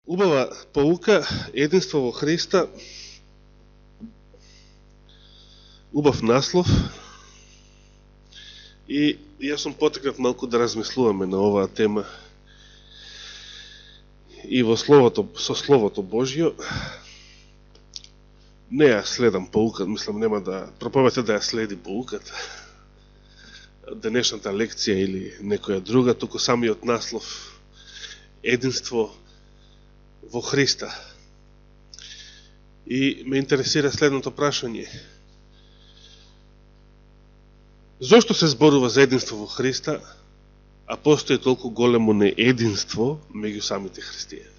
Убава поука, единство во Христа, убав наслов. И јас сум потекнат малку да размислуваме на оваа тема и во Словото, со Словото Божјо. Не ја следам поуката, мислам нема да проповедата да ја следи поуката, денешната лекција или некоја друга, туку самиот наслов единство во Христа. И ме интересира следното прашање. Зошто се зборува за единство во Христа, а постои толку големо неединство меѓу самите христијани?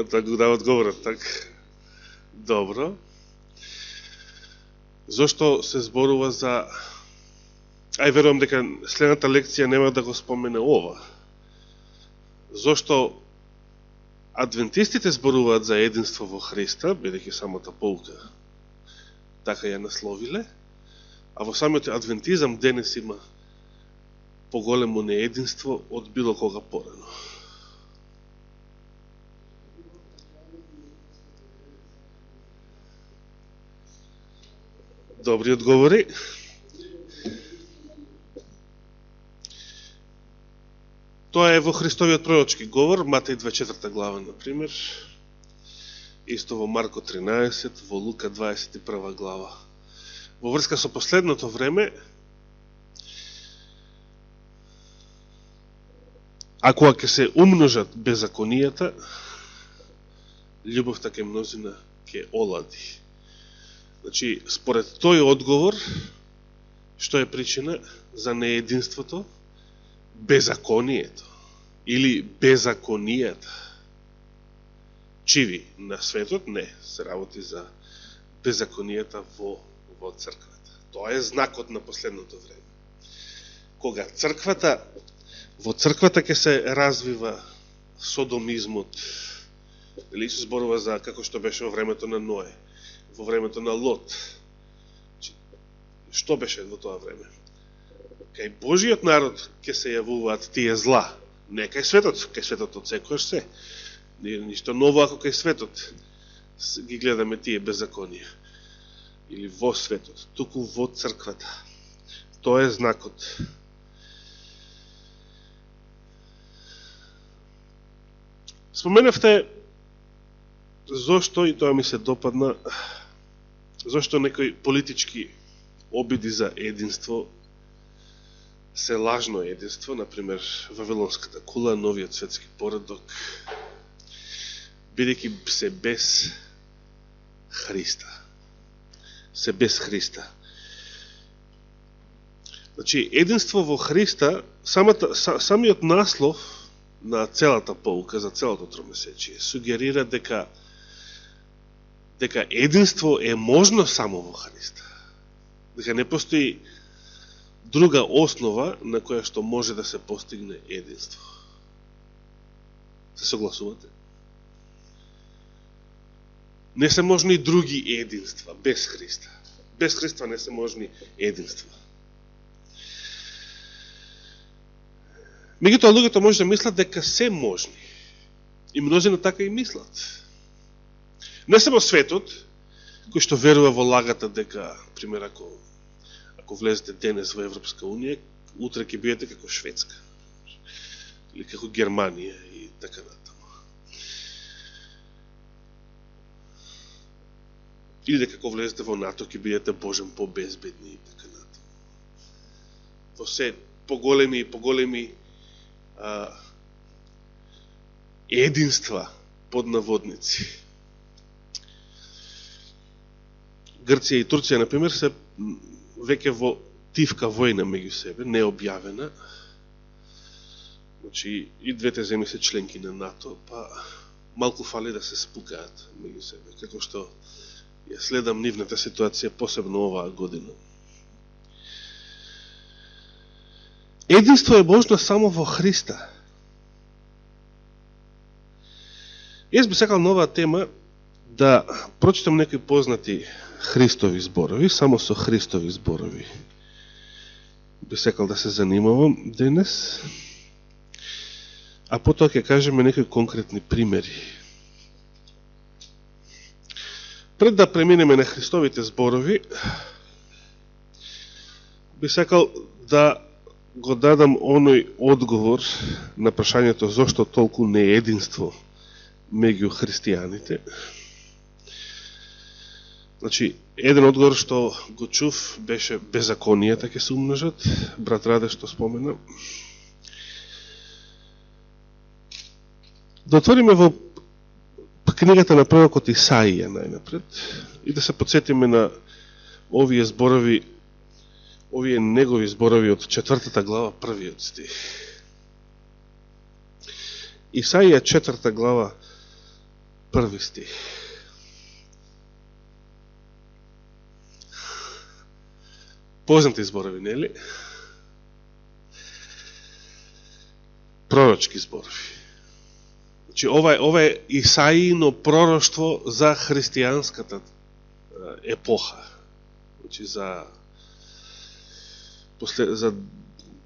Да го дава одговорот така. Добро. Зошто се зборува за... верувам дека следната лекција нема да го спомене ова. Зошто адвентистите зборуваат за единство во Христа, бидејќи самата полка така ја насловиле, а во самиот адвентизам денес има поголемо неединство од било кога порано. Добри одговори. Тоа е во Христовиот пророчки говор, Матеј 24 глава, например, исто во Марко 13, во Лука 21 глава. Во врска со последното време, ако ќе се умножат беззаконијата, љубовта ке мнозина ке олади. Значи, според тој одговор, што е причина за неединството? Беззаконието или беззаконијата. Чиви на светот не се работи за беззаконијата во црквата. Тоа е знакот на последното време. Кога во црквата ќе се развива содомизмот, или се зборува за како што беше во времето на Ное, во времето на Лот. Што беше во тоа време? Кај Божиот народ ќе се јавуваат тие зла, не кај светот од секојаш се. Не е ништо ново ако кај светот ги гледаме тие беззаконија. Или во светот, туку во црквата. Тоа е знакот. Споменавте зошто, и тоа ми се допадна, зошто некои политички обиди за единство се лажно единство, например, Вавилонската кула, новиот светски поредок, бидејќи се без Христа. Се без Христа. Значи, единство во Христа, самиот наслов на целата полка, за целото тромесечие, сугерира дека единство е можно само во Христа. Дека не постои друга основа на која што може да се постигне единство. Се согласувате? Не се можни други единства без Христа. Без Христа не се можни единства. Меѓутоа луѓето може да мислат дека се можни. И мнозина така и мислат. Не само светот, кој што верува во лагата дека, пример, ако влезете денес во Европска Унија, утре ќе бидете како Шведска или како Германија и така натаму. Или дека ако влезете во НАТО ќе бидете Божен по-безбедни и така натаму. Во се поголеми и поголеми единства под наводници. Грција и Турција, например, се веќе во тивка војна меѓу себе, необјавена. Значи, и двете земји се членки на НАТО, па малку фали да се спукаат меѓу себе, како што ја следам нивната ситуација, посебно оваа година. Единство е можно само во Христа. Јас би сакал на оваа тема да прочитам некои познати Христови зборови, само со Христови зборови. би сакал да се занимавам денес, а потоа ќе кажеме некои конкретни примери. Пред да преминеме на Христовите зборови, би сакал да го дадам оној одговор на прашањето зошто толку неединство меѓу христијаните. Значи, еден одговор што го чув беше беззаконијата ќе се умножат, брат Раде што спомена. Да отвориме во книгата на пророкот Исаија најнапред и да се подсетиме на овие зборови, овие негови зборови од 4 глава, 1 стих. Исаија 4 глава, 1 стих. Познати зборови, нели? Пророчки зборови. Значи, ова е Исаино пророштво за христијанската епоха. Значи,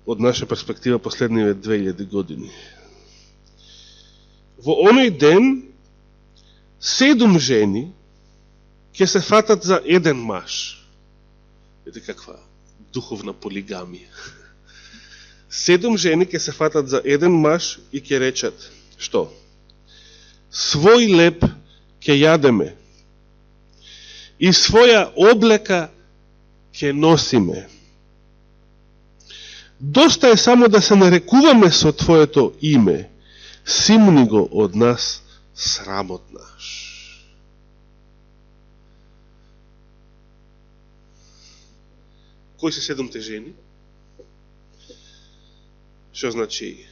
од наша перспектива последниве 2000 години. Во оној ден 7 жени ќе се фатат за еден маж. Видите каква духовна полигамија. 7 жени ќе се фатат за еден маж и ќе речат, што? Свој леп ќе јадеме и своја облека ќе носиме. Доста е само да се нарекуваме со Твоето име, симни го од нас срамот наш. Кои се 7 жени? Што значи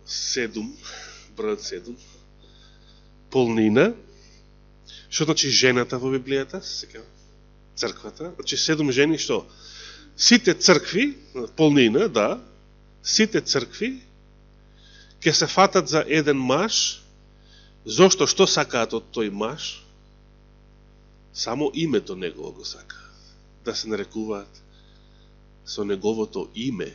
7, бројот 7, полнина? Што значи жената во Библијата? Црквата? Значи 7 жени што? Сите цркви, полнина, да, сите цркви ќе се фатат за еден маж. Зошто? Што сакаат од тој маж? Само името негово го сакаат. Да се нарекуваат со неговото име.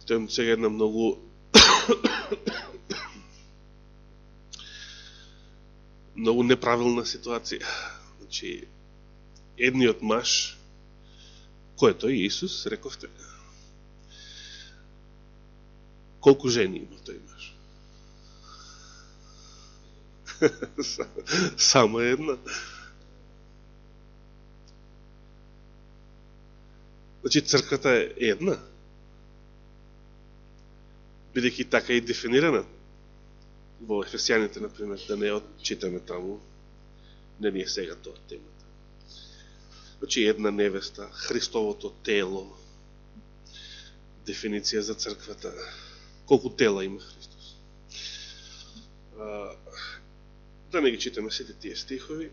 Тоа е сега една многу многу неправилна ситуација. Значи, едниот маж, кој е тој? Исус, рековте. Колку жени има тој маж? Само една. Значи, црквата е една. Бидејќи така и дефинирана во Ефесијаните, например, да не отчитаме таму, не ни е сега тоа темата. Значи, една невеста, Христовото тело, дефиниција за црквата, колку тела има Христос. Да не ги читаме сите тие стихови.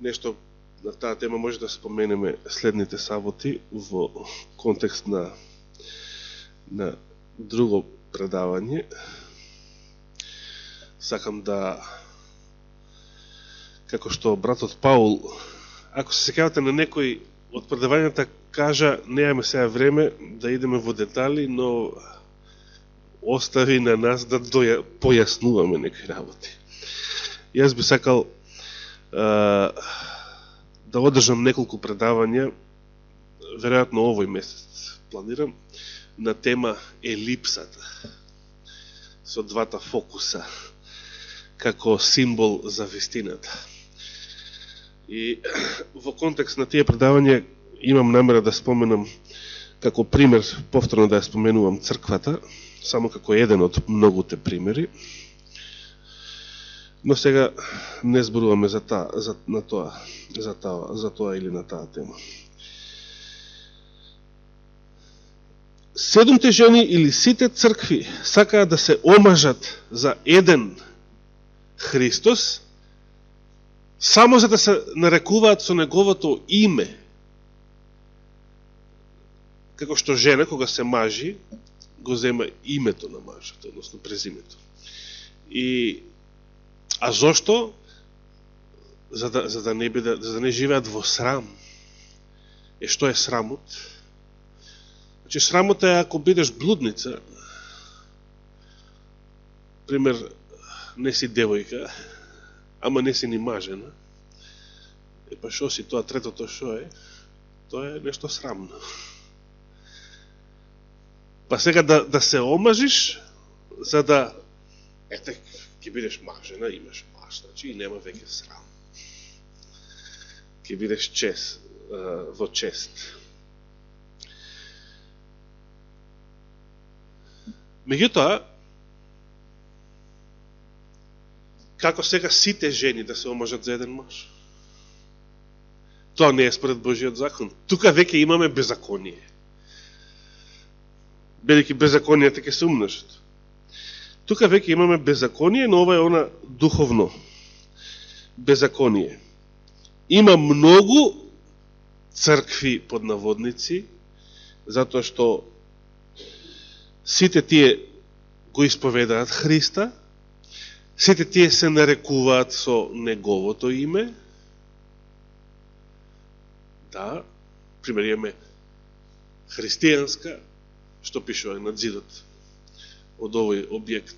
Нешто на таа тема може да споменеме следните саботи во контекст на друго предавање. Сакам да, како што братот Паул, ако се сеќавате на некој од предавањата, кажа, неаме сега време да идеме во детали, но остави на нас да појаснуваме некои работи. Јас би сакал да одржам неколку предавања, веројатно овој месец планирам, на тема елипсата, со двата фокуса, како символ за вистината. И во контекст на тие предавања имам намера да споменам, како пример, повторно да ја споменувам црквата, само како еден од многуте примери. Но сега не зборуваме за тоа или на таа тема. 7 жени или сите цркви сакаат да се омажат за еден Христос, само за да се нарекуваат со неговото име. Како што жена, кога се мажи, го зема името на мажот, односно презимето. И А зошто? За да не живеат во срам. Што е срамот? Значи, срамот е ако бидеш блудница, пример, не си девојка, ама не си ни мажена, па шо си тоа третото шо е? Тоа е нешто срамно. Па сега да се омажиш, за да ете, ќе бидеш мажена, имаш маж, значи и нема веќе срам. Ќе бидеш чест, во чест. Меѓутоа, како сега сите жени да се омажат за еден маж? Тоа не е според Божиот закон. Тука веќе имаме беззаконие. Бидејќи беззаконијата ќе се умножат. Тука веќе имаме беззаконие, но ова е она духовно беззаконие. Има многу цркви под наводници, затоа што сите тие го исповедаат Христа, сите тие се нарекуваат со неговото име. Да, пример имаме христијанска, што пишува на зидот од овој објект.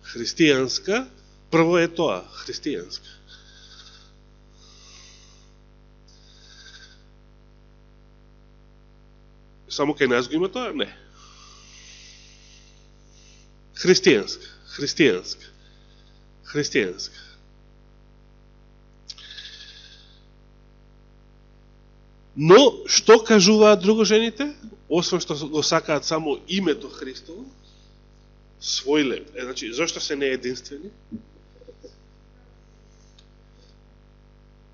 Христијанска, прво е тоа, христијанска. Само кај нас го има тоа? Не. Христијанска, христијанска, христијанска. Но, што кажуваат друго жените? Освен што го сакаат само името Христово, свој леп. Значи, зашто се не единствени?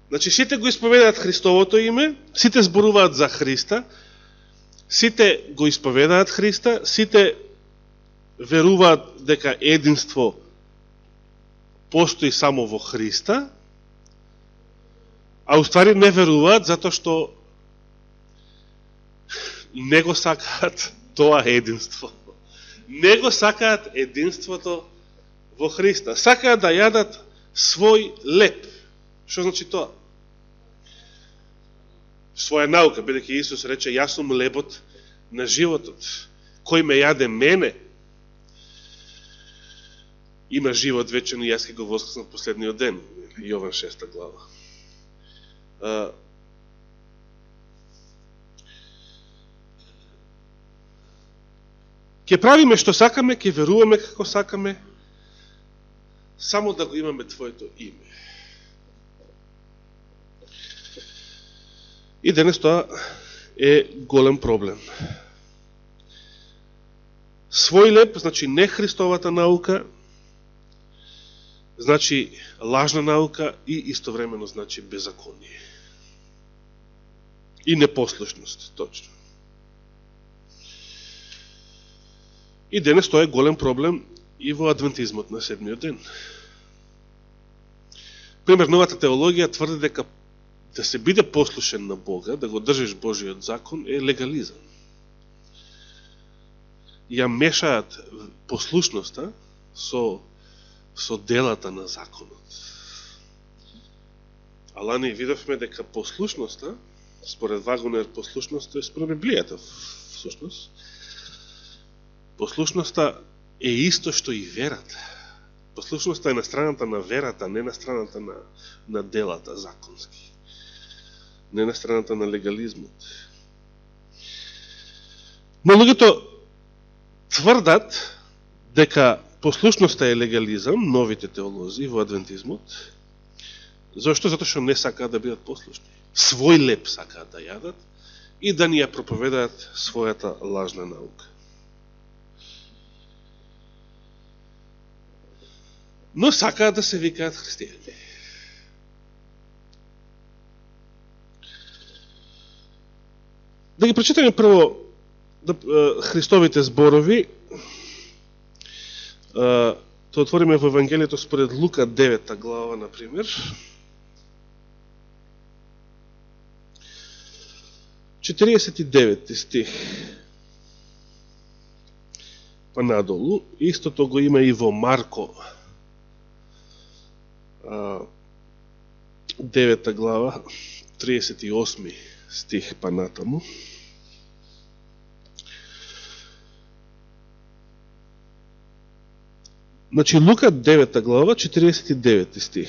Значи, сите го исповедаат Христовото име, сите зборуваат за Христа, сите го исповедаат Христа, сите веруваат дека единство постои само во Христа, а уствари не веруваат затоа што не го сакаат тоа единство. Не го сакаат единството во Христа. Сакаат да јадат свој леп. Што значи тоа? Своја наука, бидејќи Исус рече, јас сум лебот на животот. Кој ме јаде мене, има живот вечен и јас ќе го воскреснам последниот ден. Јован 6 глава. Ке правиме што сакаме, ке веруваме како сакаме, само да го имаме Твоето име. И денес тоа е голем проблем. Свој леп, значи не Христовата наука, значи лажна наука и истовремено значи беззаконие. И непослушност, точно. И денес тоа е голем проблем и во адвентизмот на седмиот ден. Пример, новата теологија тврди дека да се биде послушен на Бога, да го држиш Божиот закон, е легализам. Ја мешаат послушноста со делата на законот. Ала ние видовме дека послушноста, според Вагонер, послушноста е според Библијата, всушност. Послушноста е исто што и верата. Послушноста е на страната на верата, не на страната на делата законски. Не на страната на легализмот. Но луѓето тврдат дека послушноста е легализам, новите теолози во адвентизмот. Зошто? Затоа што не сакаат да бидат послушни. Свој леп сакаат да јадат и да ни ја проповедаат својата лажна наука. Но сакаат да се викаат христијани. Да ги прочитаме прво Христовите зборови. Тоа отвориме во Евангелието според Лука 9 глава, например. 49 стих. Па надолу. Истото го има и во Марко 9 глава, 38 стих па натаму. Значи, Лука 9 глава, 49 стих.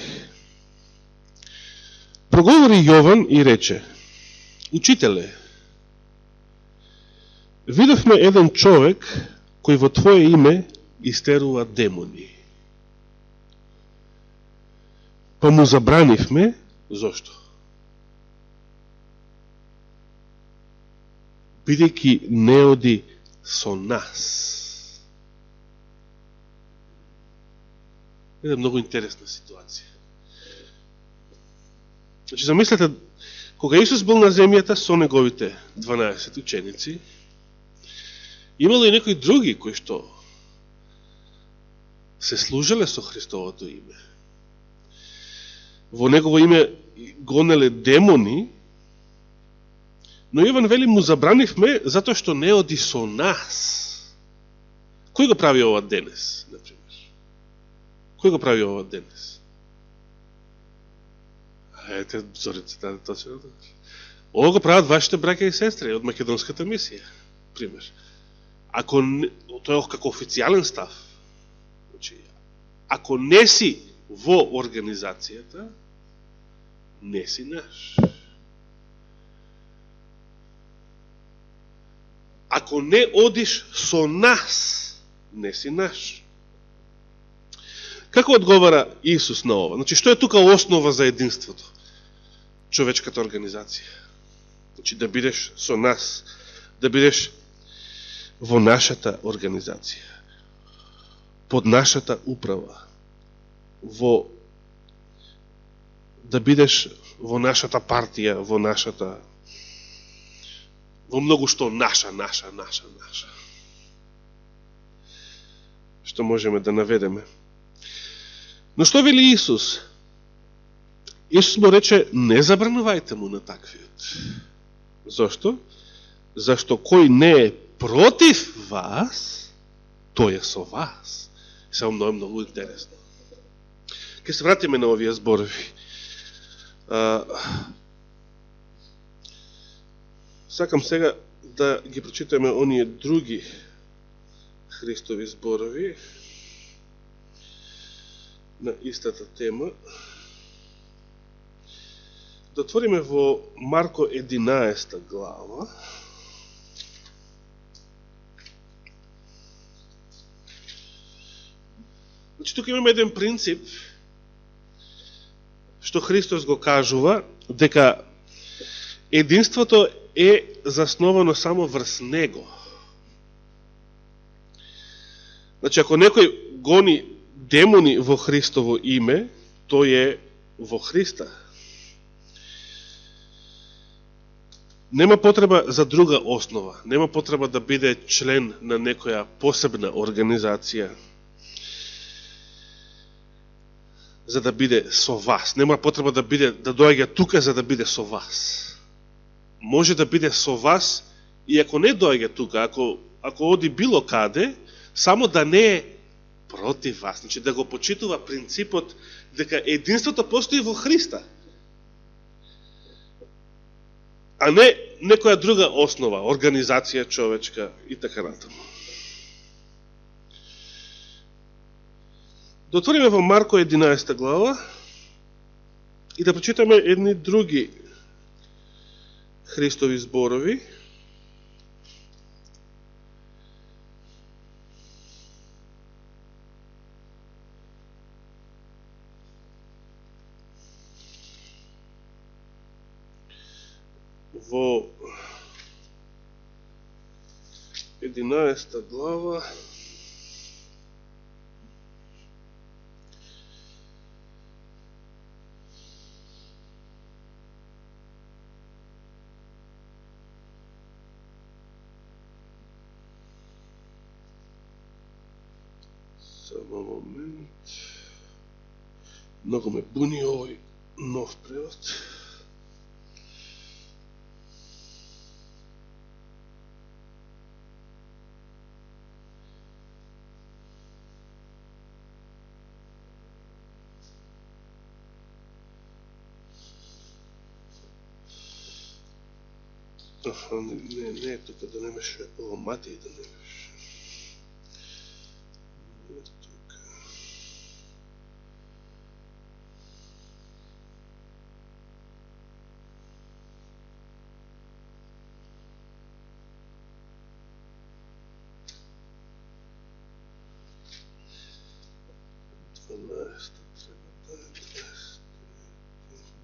Проговори Јован и рече: Учителе, видовме еден човек кој во Твое име истерува демони. Па му забранивме. Зошто? Бидејќи не оди со нас. Една многу интересна ситуација. Значи, замислете, кога Исус бил на земјата со неговите 12 ученици, имало и некои други кои што се служеле со Христовото име. Во негово име гонеле демони, но Јован вели му забранивме затоа што не оди со нас. Кој го прави ова денес, например? Кој го прави ова денес? Ете, Зорица, да, точно. Ова го прават вашите браќа и сестри од македонската мисија, пример. Ако не, тоа е како официјален став. Значи, ако не си во организацијата, не си наш. Ако не одиш со нас, не си наш. Како одговара Исус на ова? Значи, што е тука основа за единството? Човечката организација. Значи, да бидеш со нас, да бидеш во нашата организација, под нашата управа, да бидеш во нашата партија, во многу што наша. Што можеме да наведеме. Но што вели Исус? Исус му рече, не забранувајте му на таквиот. Зошто? Зашто кој не е против вас, тој е со вас. Само многу интересно. Ке се вратиме на овие зборови. Сакам сега да ги прочитаме оние други Христови зборови на истата тема. Да отвориме во Марко 11 глава. Значи, тука имаме еден принцип што Христос го кажува, дека единството е засновано само врз Него. Значи, ако некој гони демони во Христово име, тој е во Христа. Нема потреба за друга основа, нема потреба да биде член на некоја посебна организација, за да биде со вас. Нема потреба да доаѓа тука за да биде со вас. Може да биде со вас и ако не доаѓа тука, ако оди било каде, само да не е против вас. Значи да го почитува принципот дека единството постои во Христа, а не некоја друга основа, организација човечка и така натаму. Да отвориме во Марко 11 глава и да прочитаме едни други Христови зборови. Во 11 глава само момент. Многу ме буни овој нов превод. Не е тука, да немаш ово Матеј, да немаш. Не е тука.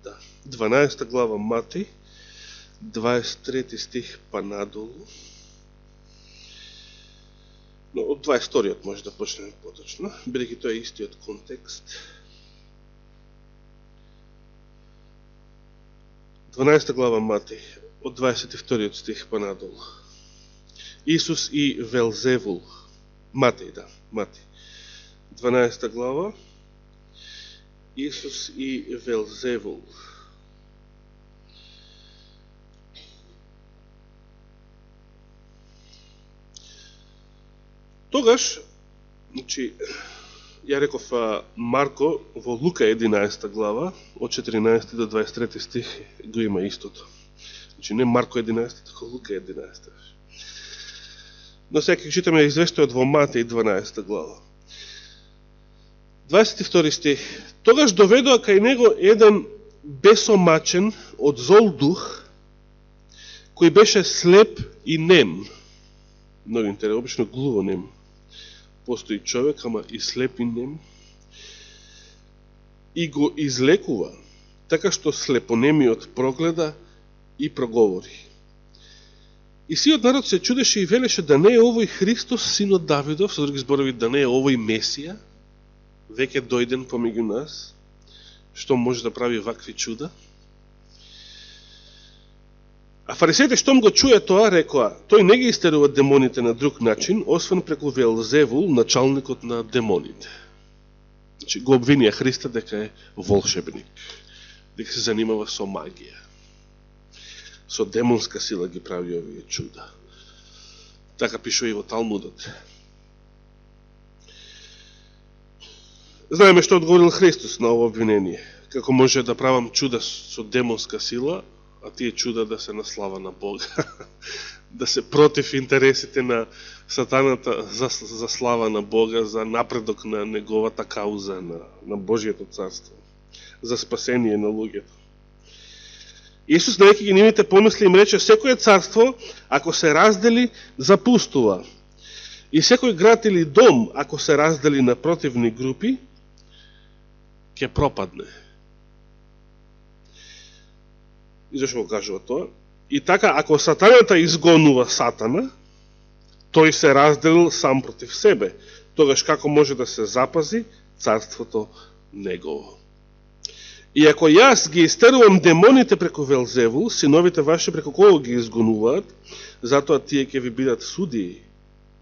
Да, 12 глава Матеј, 23 стих па надолу. Но од 22-иот може да почнеме поточно, бидејќи тоа е истиот контекст. 12 глава Матеј, од 22-иот стих па надолу. Исус и Велзевул. Матеј, да, Матеј. 12 глава. Исус и Велзевул. Тогаш, значи, ја реков Марко во Лука 11 глава, од 14 до 23 стих го има истото. Значи, не Марко 11, тако Лука 11. Но сега ќе читаме извештајот во Матеј 12 глава. 22 стих. Тогаш доведоа кај него еден бесомачен од зол дух, кој беше слеп и нем. Много интересно, обично глуво нем. Постои човек, ама и слеп и нем. И го излекува, така што слепонемиот прогледа и проговори. И сиот народ се чудеше и велеше да не е овој Христос, синот Давидов, со други зборови, да не е овој Месија, веќе дојден помеѓу нас, што може да прави вакви чуда. А фарисеите штом го чуе тоа, рекоа, тој не ги истерува демоните на друг начин, освен преку Велзевул, началникот на демоните. Значи, го обвинија Христа дека е волшебник, дека се занимава со магија. Со демонска сила ги прави овие чуда. Така пишува и во Талмудот. Знаеме што одговорил Христос на ово обвинение. Како може да правам чуда со демонска сила, а тие чуда да се на слава на Бога. Да се против интересите на сатаната за слава на Бога, за напредок на неговата кауза, на Божието царство, за спасение на луѓето. Исус, најки ги нивните помисли, им рече, секоје царство, ако се раздели, запустува. И секој град или дом, ако се раздели на противни групи, ќе пропадне. И зашто го кажува тоа? И така, ако сатаната изгонува сатана, тој се разделил сам против себе. Тогаш како може да се запази царството негово? И ако јас ги истерувам демоните преку Велзевул, синовите ваши преку кого ги изгонуваат, затоа тие ќе ви бидат судии.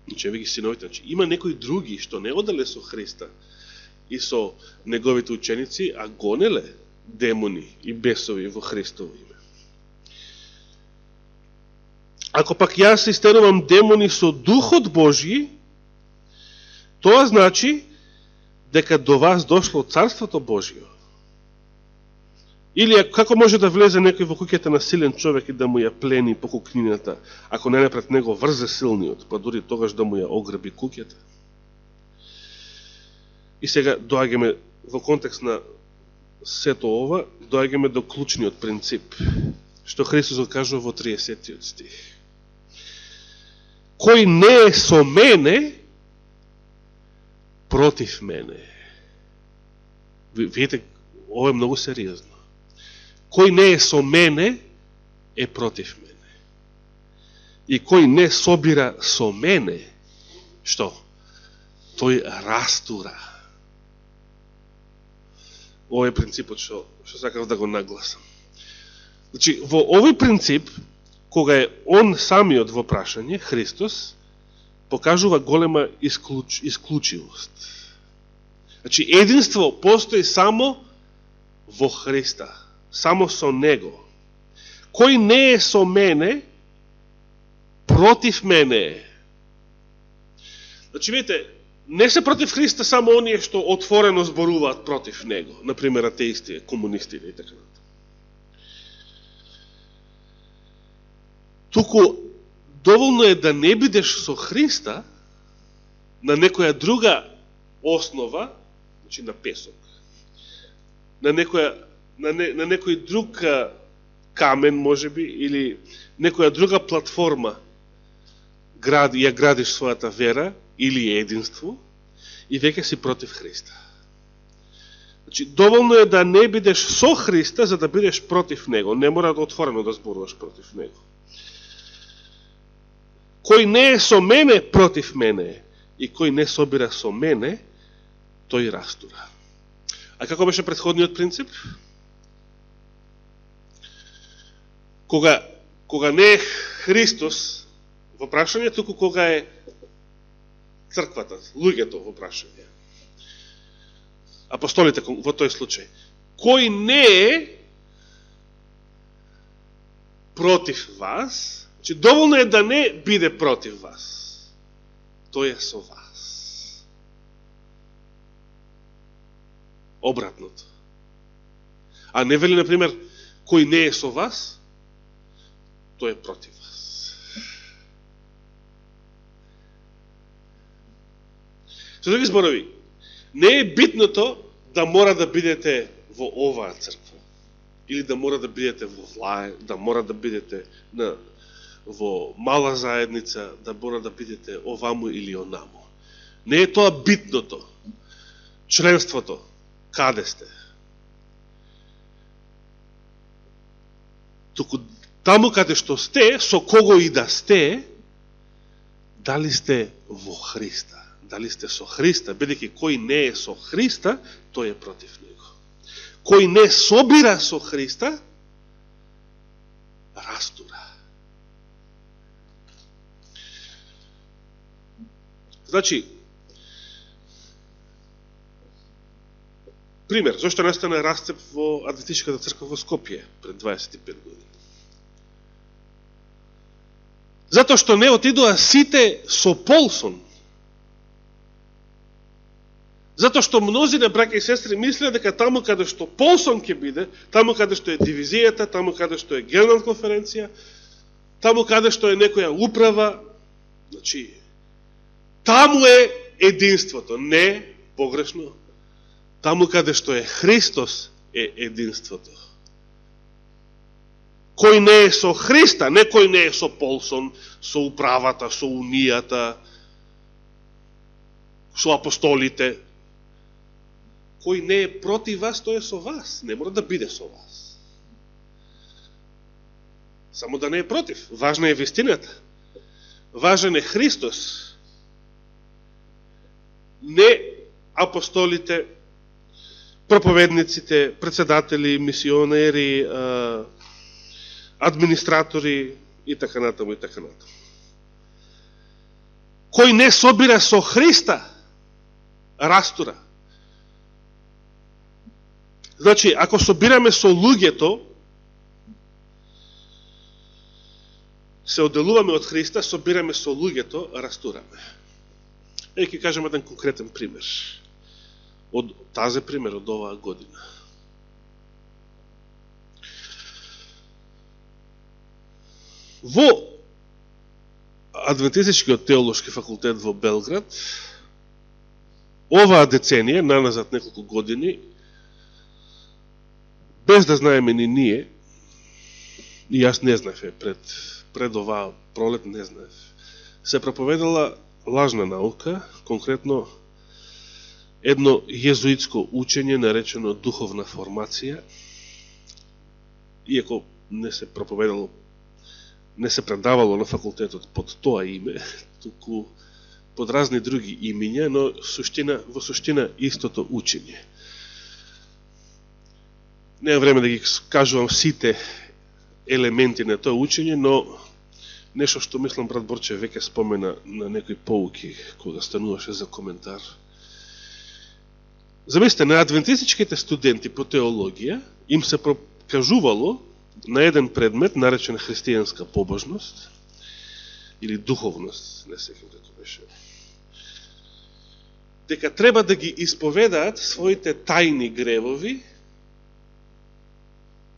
Значи, ви ги синовите. Значи, има некои други што не оделе со Христа и со неговите ученици, а гонеле демони и бесови во Христово име. Ако пак јас истерувам демони со Духот Божји, тоа значи дека до вас дошло Царството Божјо. Или како може да влезе некој во куќата на силен човек и да му ја плени по кукнината, ако не пред него врзе силниот, па дури тогаш да му ја ограби куќата? И сега доаѓаме во контекст на сето ова, доаѓаме до клучниот принцип, што Христос го кажува во 30-тиот стих. Кој не е со мене, против мене. Видите, ова е многу сериозно. Кој не е со мене, е против мене. И кој не собира со мене, што? Тој растура. Ова е принципот што сакав да го нагласам. Значи, во овој принцип, кога е он самиот во прашање, Христос, покажува голема исклучивост. Значи, единство постои само во Христа, само со Него. Кој не е со мене, против мене е. Значи, видите, не се против Христа само оние што отворено зборуваат против Него, например атеисти, комунисти и така натаму. туку доволно е да не бидеш со Христа на некоја друга основа, значи на песок, на некој друг камен, можеби, или некоја друга платформа ја градиш својата вера или единство и веќе си против Христа. Значи, доволно е да не бидеш со Христа за да бидеш против Него. Не мора да отворено да зборуваш против Него. Кој не е со мене, против мене е. И кој не собира со мене, тој растура. А како беше претходниот принцип? Кога не е Христос во прашање, туку кога е црквата, луѓето во прашање. Апостолите во тој случај. Кој не е против вас, значи доволно е да не биде против вас. Тој е со вас. Обратното. А не вели, например, кој не е со вас, тој е против вас. Со други зборови, не е битното да мора да бидете во оваа црква, или да мора да бидете во влај, да мора да бидете во мала заедница, да мора да бидете оваму или онаму. Не е тоа битното. Членството, каде сте. Туку таму каде што сте, со кого и да сте, дали сте во Христа. Дали сте со Христа, бидејќи кој не е со Христа, тој е против Него. Кој не собира со Христа, растура. Значи, пример, зашто настана расцеп во Адвентистичката црква во Скопје пред 25 години? Затоа што не отидоа сите со Полсон. Затоа што мнозина браќа и сестри мислеа дека таму каде што Полсон ќе биде, таму каде што е дивизијата, таму каде што е генерална конференција, таму каде што е некоја управа, значи, таму е единството. Не, погрешно. Таму каде што е Христос е единството. Кој не е со Христа, не кој не е со Полсон, со управата, со унијата, со апостолите. Кој не е против вас, тој е со вас. Не мора да биде со вас. Само да не е против. Важна е вистината. Важен е Христос. Не апостолите, проповедниците, председатели, мисионери, администратори и така натаму и така натаму. Кој не собира со Христа, растура. Значи, ако собираме со луѓето, се одделуваме од Христа, собираме со луѓето, растураме. Ќе кажем еден конкретен пример. Од тази пример од оваа година. Во Адвентистичкиот теолошки факултет во Белград, оваа деценија, наназад неколку години, без да знаеме ни ние, и јас не знаев пред оваа пролет, не знаев, се проповедала лажна наука, конкретно едно језуитско учење наречено духовна формација, иако не се проповедало, не се предавало на факултетот под тоа име, туку под разни други имиња, но во суштина истото учење. Не е време да ги кажувам сите елементи на тоа учење, но нешто што мислам брат Борче веќе спомена на некои поуки кога стануваше за коментар. Замислете, на адвентистичките студенти по теологија им се прокажувало на еден предмет наречен христијанска побожност или духовност, не секам како беше, дека треба да ги исповедаат своите тајни гревови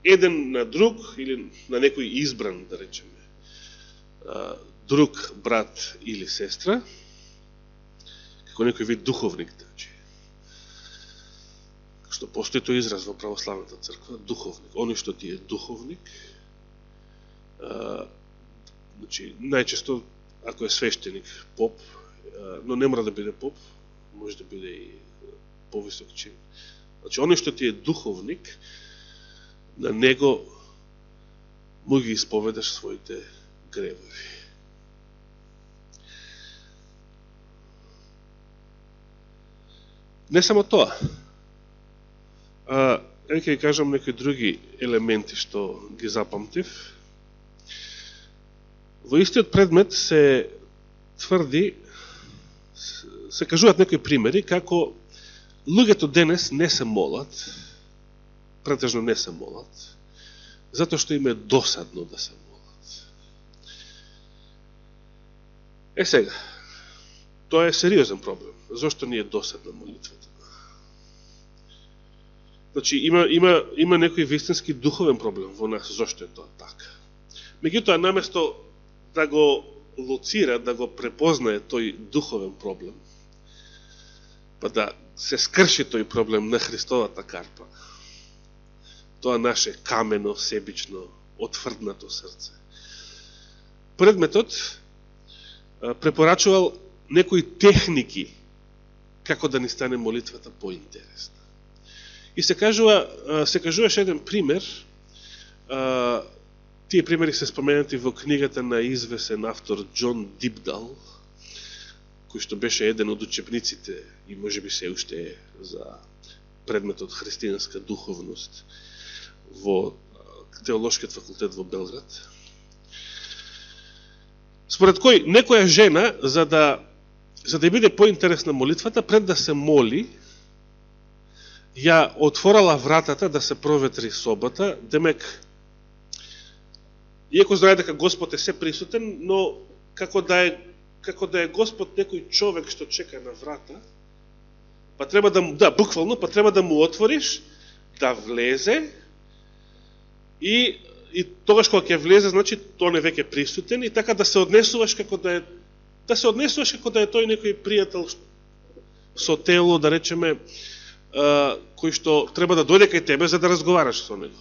еден на друг или на некој избран, да речеме, друг брат или сестра, како некој вид духовник, значи. Што постои тој израз во православната црква, духовник. Оној што ти е духовник, значи, најчесто, ако е свештеник, поп, но не мора да биде поп, може да биде и повисок чин. Значи, оној што ти е духовник, на него му ги исповедаш своите гревови. Не само тоа. Ќе кажам некои други елементи што ги запамтив. Во истиот предмет се тврди, се кажуваат некои примери како луѓето денес не се молат, претежно не се молат, затоа што им е досадно да се молат. Сега, тоа е сериозен проблем. Зошто ни е досадна молитвата? Значи, има некој вистински духовен проблем во нас, зошто е тоа така. Меѓутоа, наместо да го лоцира, да го препознае тој духовен проблем, па да се скрши тој проблем на Христовата карпа, тоа наше камено, себично, отврднато срце. Предметот препорачувал некои техники како да ни стане молитвата поинтересна. И се кажуваше еден пример, тие примери се споменати во книгата на извесен автор Джон Дипдал, кој што беше еден од учебниците и можеби се уште е за предметот христијанска духовност во теолошкиот факултет во Белград. Според кој некоја жена, за да биде поинтересна молитвата, пред да се моли, ја отворала вратата да се проветри собата, демек, иако знае дека Господ е се присутен, но како да е Господ некој човек што чека на врата, па треба буквално, па треба да му отвориш, да влезе, и тогаш кога ќе влезе, значи, он е веќе присутен, и така да се однесуваш како да е тој некој пријател со тело, да речеме, кој што треба да дојде кај тебе за да разговараш со него.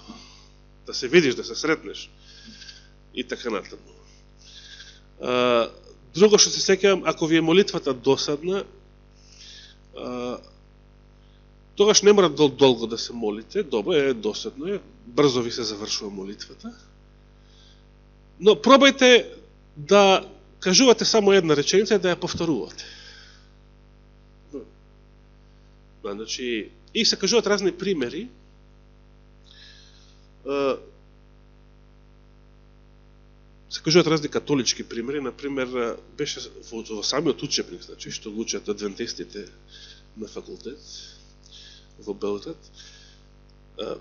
Да се видиш, да се сретнеш. И така натаму. Друго што се сеќавам, ако ви е молитвата досадна, тогаш не мора долго да се молите, добро е, досадно е, брзо ви се завршува молитвата, но пробајте да кажувате само една реченица и да ја повторувате. Значи, и се кажуваат разни примери. Се кажуваат разни католички примери. Например, беше во самиот учебник, значи, што го учат адвентистите на факултет во Белград.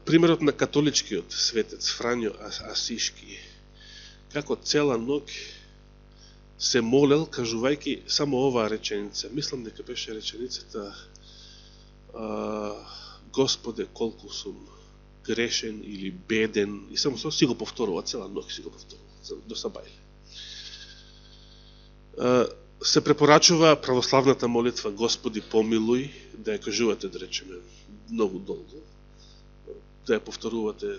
Примерот на католичкиот светец Фрањо Асишки, како цела ноќ се молел, кажувајќи само оваа реченица. Мислам дека беше реченицата Господе, колку сум грешен или беден, и само си го повторува, цела ноќ си го повторува, до сабајле. Се препорачува православната молитва Господи помилуј, да ја кажувате, да речеме, многу долго, да ја повторувате,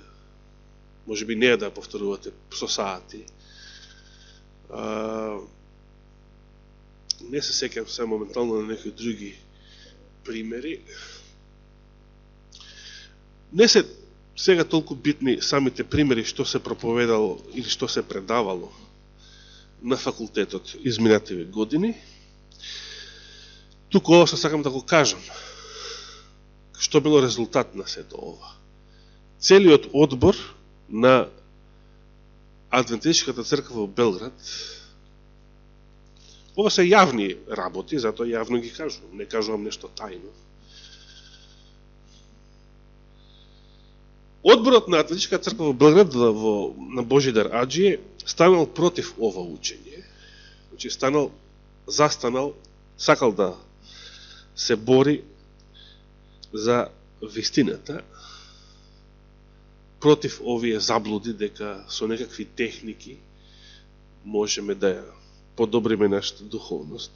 може би не да ја повторувате со саати. Не се сеќам се моментално на некои други примери. Не се сега толку битни самите примери што се проповедало или што се предавало на факултетот изминативе години. Туку ова што сакам да го кажам. Што било резултат на сето ова? Целиот одбор на Адвентистичката црква во Белград, ова се јавни работи, затоа јавно ги кажувам, не кажувам нешто тајно. Одборот на Адвентистичката црква во Белград на Божидар Аџије станал против ова учење. Значи застанал, сакал да се бори за вистината, против овие заблуди дека со некакви техники можеме да ја подобриме нашата духовност,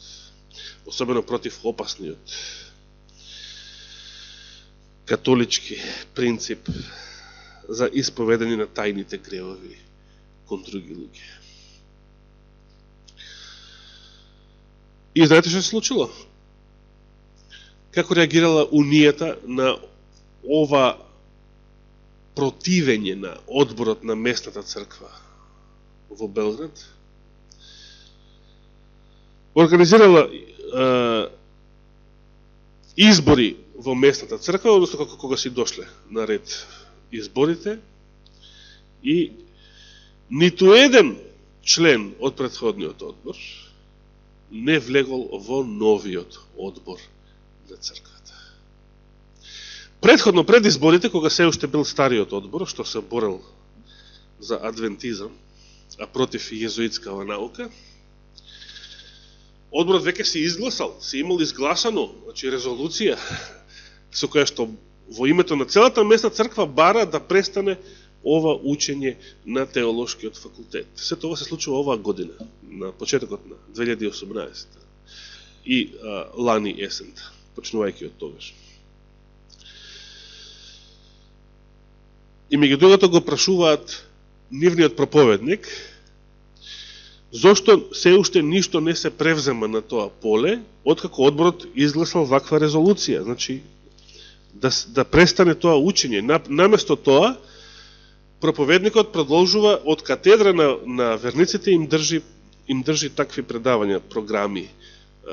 особено против опасниот католички принцип за исповедање на тајните гревови кон други луѓе. И знаете што се случило? Како реагирала Унијата на ова противење на одборот на местната црква во Белград? Организирала избори во местната црква, односно кога си дошле на ред изборите, и ниту еден член од претходниот одбор не влегол во новиот одбор на црквата. Предходно, пред изборите, кога се уште бил стариот одбор, што се борел за адвентизам, а против језуитскава наука, одборот веќе се изгласал, се имал изгласано, значи резолуција, со која што во името на целата местна црква бара да престане ова учење на теолошкиот факултет. Се тоа се случува оваа година, на почетокот на 2018 и лани есента, почнувајќи од тогаш. И меѓу другото го прашуваат нивниот проповедник, зошто се уште ништо не се превзема на тоа поле, откако одборот изгласал ваква резолуција, значи да престане тоа учење. Наместо тоа, проповедникот продолжува од катедра на верниците им држи такви предавања, програми,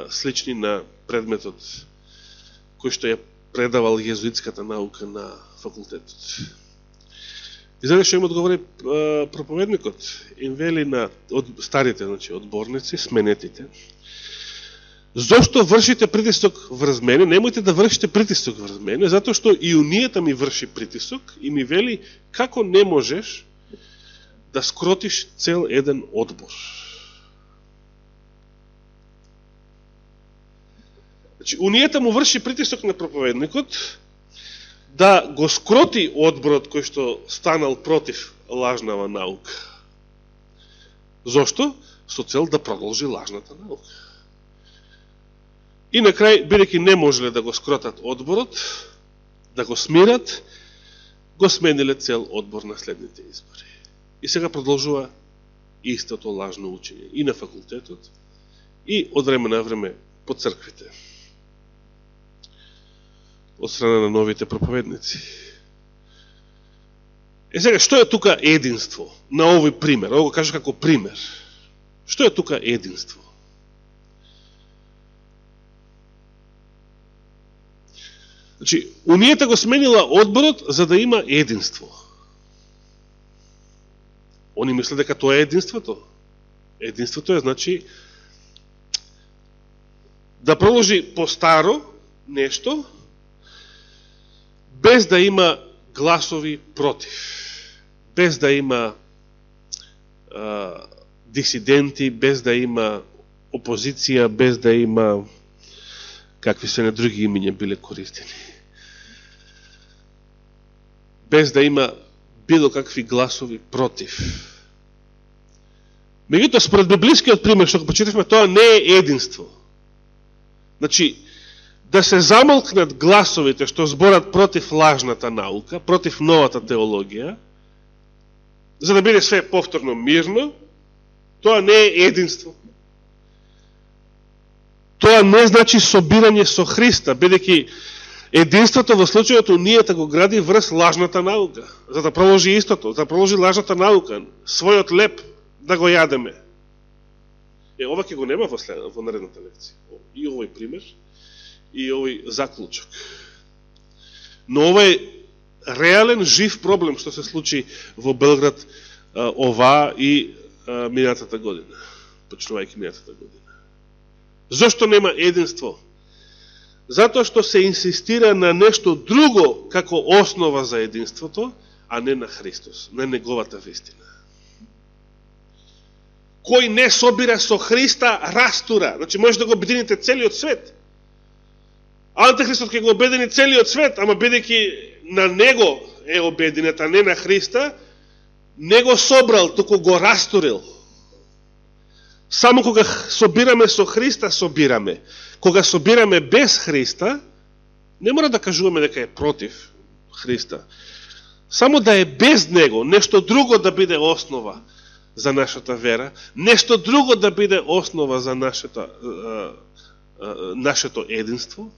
слични на предметот кој што ја предавал језуитската наука на факултетот. И знаете што им одговори проповедникот? Им вели на старите, значи, одборници, сменетите: зошто вршите притисок врз мене? Немојте да вршите притисок врз мене, затоа што и Унијата ми врши притисок и ми вели како не можеш да скротиш цел еден одбор. Значи, Унијата му врши притисок на проповедникот да го скроти одборот кој што станал против лажнава наука. Зошто? Со цел да продолжи лажната наука. И на крај, бидејќи не можеле да го скротат одборот, да го смират, го смениле цел одбор на следните избори. И сега продолжува истото лажно учење и на факултетот, и од време на време по црквите, од страна на новите проповедници. Сега, што е тука единство на овој пример? Ово го кажа како пример. Што е тука единство? Значи, Унијата го сменила одборот за да има единство. Они мислят дека тоа е единството. Единството е, значи, да продолжи по-старо нешто, без да има гласови против, без да има дисиденти, без да има опозиција, без да има какви се на други имиња биле користени, без да има било какви гласови против. Меѓутоа, според библискиот пример што го почитавме, тоа не е единство. Значи, да се замолкнат гласовите што зборат против лажната наука, против новата теологија, за да биде све повторно мирно, тоа не е единство. Тоа не значи собирање со Христа, бидејќи единството во случајот Унијата го гради врз лажната наука, за да продолжи истото, за да продолжи лажната наука, својот леп да го јадеме. Ова ќе го нема во наредната лекција. И овој пример, и овој заклучок. Но ова е реален, жив проблем што се случи во Белград ова и минатата година, почнувајќи минатата година. Зошто нема единство? Затоа што се инсистира на нешто друго како основа за единството, а не на Христос, на неговата вистина. Кој не собира со Христа, растура. Значи, може да го обедините целиот свет. Антихристот ќе го обедини целиот свет, ама бидејќи на него е обединет, а не на Христа, не го собрал, туку го растурил. Само кога собираме со Христа, собираме. Кога собираме без Христа, не мора да кажуваме дека е против Христа. Само да е без Него, нешто друго да биде основа за нашата вера, нешто друго да биде основа за нашето единство,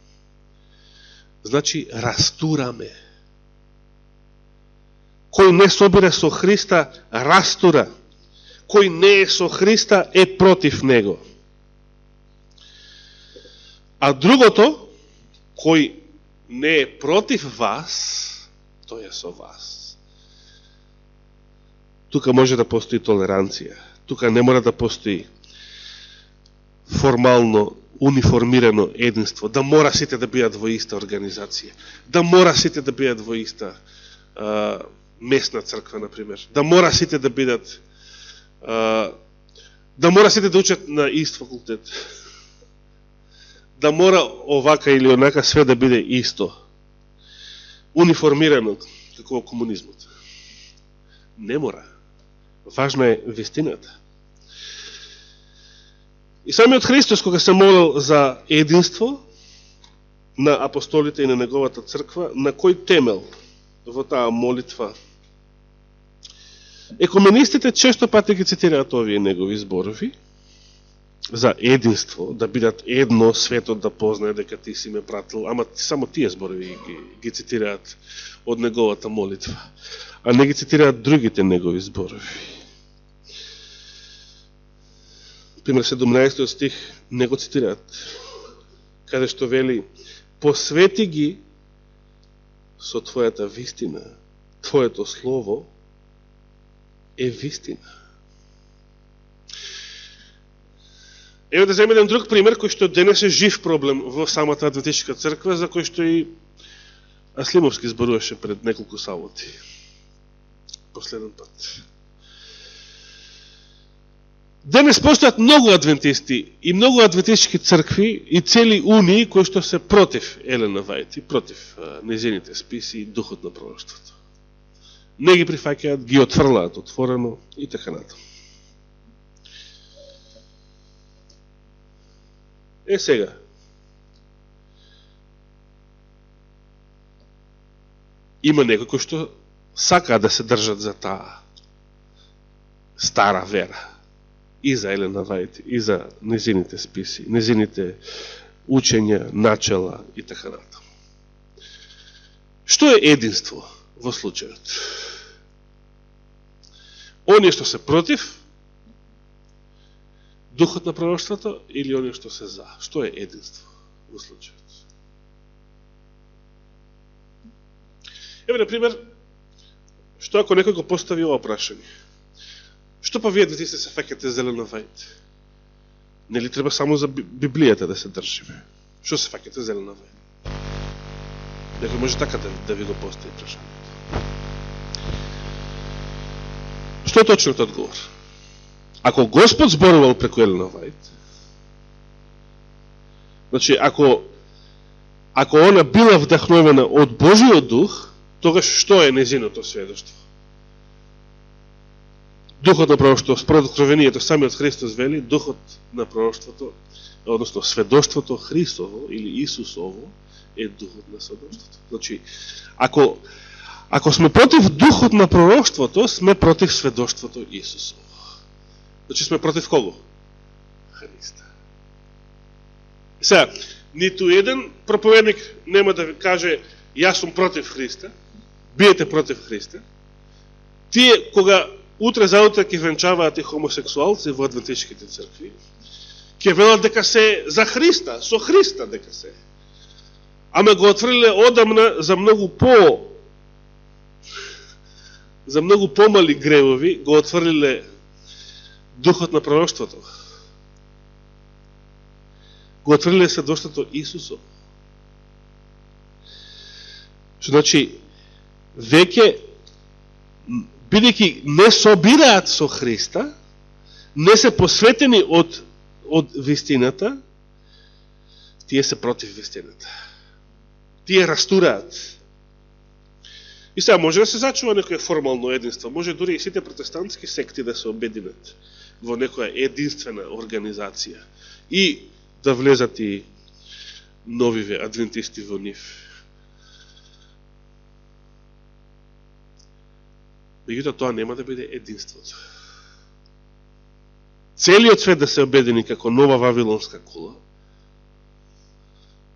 значи растураме. Кој не собира со Христа, растура. Кој не е со Христа, е против Него. А другото, кој не е против вас, тој е со вас. Тука може да постои толеранција. Тука не мора да постои формално, униформирано единство. Да мора сите да бидат во иста организација. Да мора сите да бидат во иста местна црква, например. Да мора сите да бидат да мора сите да учат на ист факултет. Да мора овака или онака све да биде исто. Униформирано, како во комунизмот. Не мора. Важна е вистината. И самиот Христос, кога се молил за единство на апостолите и на неговата црква, на кој темел во таа молитва? Екуменистите често пати ги цитираат овие негови зборови за единство, да бидат едно, светот да познае дека ти си ме пратил, ама само тие зборови ги цитираат од неговата молитва, а не ги цитираат другите негови зборови. Пример 17 стих не го цитираат, каде што вели: посвети ги со твојата вистина, твоето слово е вистина. Ево да земе еден друг пример, кој што денес е жив проблем во самата адвентистичка црква, за кој што и Аслимовски зборуваше пред неколку саботи. Последен пат. Денес постојат многу адвентисти и многу адвентистички цркви и цели унии кои што се против Елена Вајт и против незините списи и духот на пророштвото. Не ги прифаќаат, ги отфрлаат отворено и така натаму. Сега. Има некои кои што сакаат да се држат за таа стара вера. И за Елена Вајт, и за незините списи, незините учења, начела и така натаму. Што е единство во случајот? Оние што се против духот на пророштвото или оние што се за? Што е единство во случајот? Ево, например, што ако некој го постави ова прашање? Што па вие адвентисти се фаќате за Елена Вајт? Нели треба само за Библијата да се држиме? Што се фаќате за Елена Вајт? Некој може така да ви го постави прашањето. Што е точниот одговор? Ако Господ зборувал преку Елена Вајт, значи ако она била вдахновена од Божиот дух, тогаш што е незиното сведоштво? Духот на пророштвото, според откровението, самиот Христос вели, духот на пророштвото, односно сведоштвото Христово или Исусово е духот на сведоштвото. Значи, ако сме против духот на пророштвото, сме против сведоштвото Исусово. Значи сме против кого? Христа. Сега, ниту еден проповедник нема да ви каже јас сум против Христа, биете против Христа. Тие, кога утре заутре ќе венчаваат и хомосексуалци во адвентистичките цркви, ќе велат дека се за Христа, со Христа дека се. Ама го отврлиле одамна за многу помали гревови, го отврлиле духот на пророштвото. Го отврлиле сведоштвото Исусово. Што значи, веќе бидејќи не собираат со Христа, не се посветени од вистината, тие се против вистината. Тие растураат. И сега може да се зачува некој формално единство, може дури и сите протестантски секти да се обединат во некоја единствена организација и да влезат и новиве адвентисти во нив. Меѓутоа тоа нема да биде единството. Целиот свет да се обедини како нова вавилонска кула,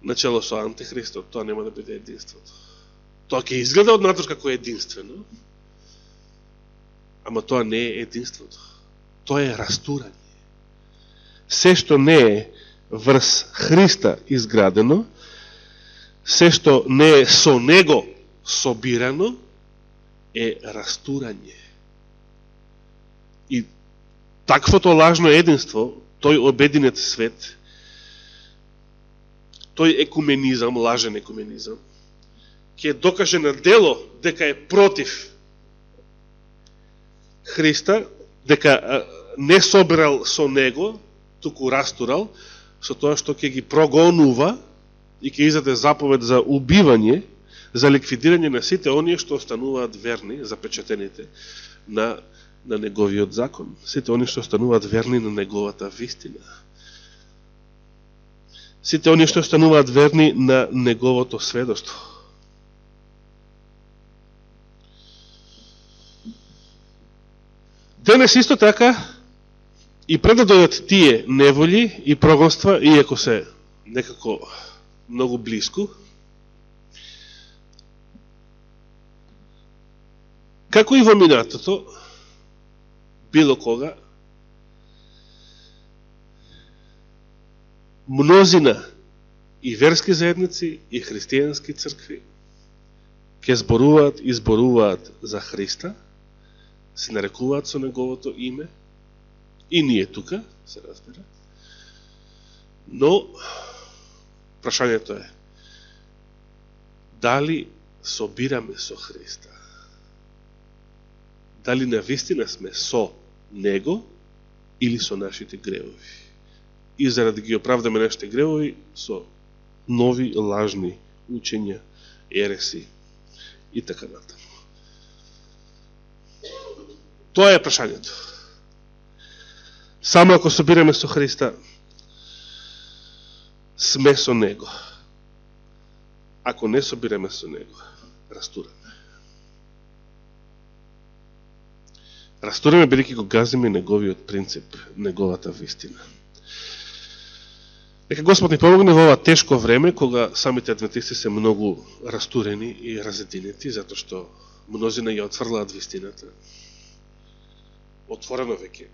начело со Антихристот, тоа нема да биде единството. Тоа ќе изгледа однатор како единствено, ама тоа не е единството. Тоа е растурање. Се што не е врз Христа изградено, се што не е со Него собирано, е растурање. И таквото лажно единство, тој обединет свет, тој екуменизам, лажен екуменизам, ќе докаже на дело дека е против Христа, дека не собирал со Него, туку растурал, со тоа што ќе ги прогонува и ќе издаде заповед за убивање, за ликвидирање на сите оние што остануваат верни, запечатените, на неговиот закон. Сите оние што остануваат верни на неговата вистина. Сите оние што остануваат верни на неговото сведоштво. Денес исто така, и пред да дојдат тие неволи и прогонства, иако се некако многу близко, како и во минатото, било кога, мнозина и верски заедници и христијански цркви ќе зборуваат и зборуваат за Христа, се нарекуваат со неговото име, и ние тука, се разбира. Но, прашањето е, дали собираме со Христа? Дали навистина сме со Него или со нашите гревови? И заради ги оправдаме нашите гревови со нови лажни учења, ереси и така натаму. Тоа е прашањето. Само ако собираме со Христа, сме со Него. Ако не собираме со Него, растураме. Растураме бидејќи го газиме неговиот принцип, неговата вистина. Нека Господ ни помогне во ова тешко време, кога самите адвентисти се многу растурени и разединети, затоа што мнозина ја отфрлаат вистината. Отворено веќе.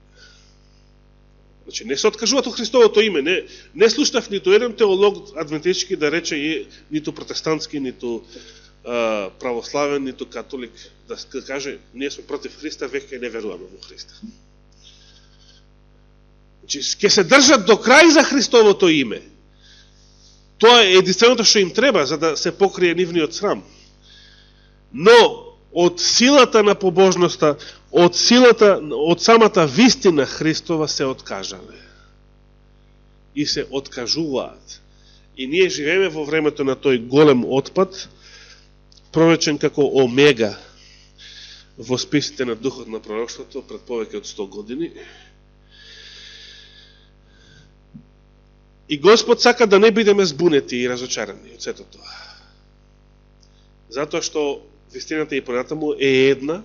Значи, не се откажуваат од Христовото име. Не слушнав нито еден теолог адвентистички да рече, ниту протестантски, ниту православен, ниту католик, да каже, ние сме против Христа, веќе не веруваме во Христа. Значи, ќе се држат до крај за Христовото име. Тоа е единственото што им треба, за да се покрие нивниот срам. Но, од силата на побожноста, од самата вистина Христова се откажале. И се откажуваат. И ние живееме во времето на тој голем отпад, проречен како омега во списите на духот на пророштвото пред повеќе од 100 години. И Господ сака да не бидеме збунети и разочарани од сето тоа. Затоа што вистината и понатаму е една,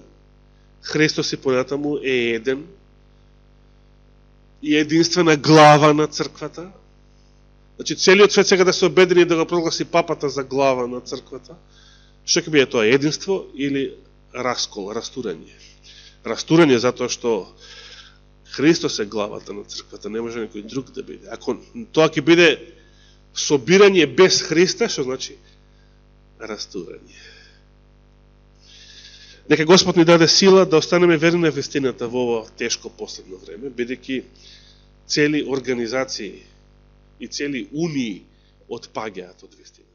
Христос и понатаму е еден и единствена глава на црквата. Значи, целиот свет сега да се обедини да го прогласи папата за глава на црквата. Што ќе биде тоа? Единство или раскол, растурање? Растурање затоа што Христос е главата на црквата, не може некој друг да биде. Ако тоа ќе биде собирање без Христа, што значи растурање. Нека Господ ни даде сила да останеме верни на вистината во ова тешко последно време, бидејќи цели организации и цели унии отпаѓаат од вистина.